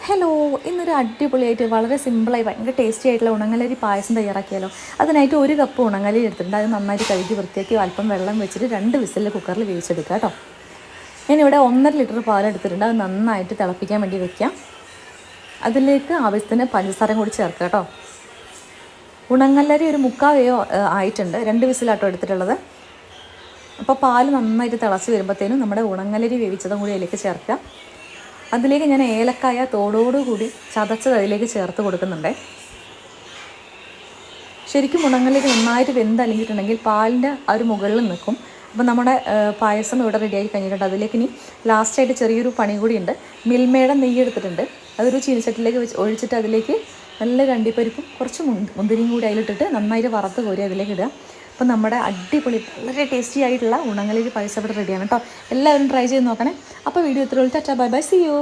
Hello, ഇന്നൊരു അടിപൊളിയായിട്ട് വളരെ സിമ്പിളായി ഭയങ്കര ടേസ്റ്റി ആയിട്ടുള്ള ഉണങ്ങലരി പായസം തയ്യാറാക്കിയാലോ. അതിനായിട്ട് 1 കപ്പ് ഉണങ്ങലരി എടുത്തിട്ടുണ്ട്. അത് നന്നായിട്ട് കഴുകി വൃത്തിയാക്കി അല്പം വെള്ളം വെച്ചിട്ട് 2 വിസിലിൽ കുക്കറിൽ വേവിച്ചെടുക്കുക കേട്ടോ. ഞാനിവിടെ 1.5 ലിറ്റർ പാലെടുത്തിട്ടുണ്ട്. അത് നന്നായിട്ട് തിളപ്പിക്കാൻ വേണ്ടി വെക്കാം. അതിലേക്ക് ആവശ്യത്തിന് പഞ്ചസാര കൂടി ചേർക്കുക കേട്ടോ. ഉണങ്ങലരി ഒരു 3/4 വേയോ ആയിട്ടുണ്ട്. 2 വിസിലാട്ടോ എടുത്തിട്ടുള്ളത്. അപ്പോൾ പാല് നന്നായിട്ട് തിളച്ച് വരുമ്പോഴത്തേനും നമ്മുടെ ഉണങ്ങലരി വേവിച്ചതും കൂടി അതിലേക്ക് ചേർക്കുക. അതിലേക്ക് ഞാൻ ഏലക്കായ തോടോടുകൂടി ചതച്ചത് അതിലേക്ക് ചേർത്ത് കൊടുക്കുന്നുണ്ട്. ശരിക്കും ഉണങ്ങലരി നന്നായിട്ട് വെന്തലിഞ്ഞിട്ടുണ്ടെങ്കിൽ പാലിൻ്റെ ആ ഒരു മുകളിൽ നിൽക്കും. അപ്പോൾ നമ്മുടെ പായസം ഇവിടെ റെഡിയായി കഴിഞ്ഞിട്ടുണ്ട്. അതിലേക്ക് ഇനി ലാസ്റ്റായിട്ട് ചെറിയൊരു പണി കൂടിയുണ്ട്. മിൽമയുടെ നെയ്യ് എടുത്തിട്ടുണ്ട്. അതൊരു ചീനിച്ചട്ടിലേക്ക് ഒഴിച്ചിട്ട് അതിലേക്ക് നല്ല കണ്ടിപ്പരിപ്പും കുറച്ച് മുന്തിരിയും കൂടി അതിലിട്ടിട്ട് നന്നായിട്ട് വറുത്ത് കോരി അതിലേക്ക് ഇടുക. അപ്പോൾ നമ്മുടെ അടിപൊളി വളരെ ടേസ്റ്റി ആയിട്ടുള്ള ഉണങ്ങലരി പായസം ഇവിടെ റെഡിയാണ് കേട്ടോ. എല്ലാവരും ട്രൈ ചെയ്ത് നോക്കണേ. അപ്പോൾ വീഡിയോ ഇത്രയുള്ളൂ. Tata, bye bye, see U.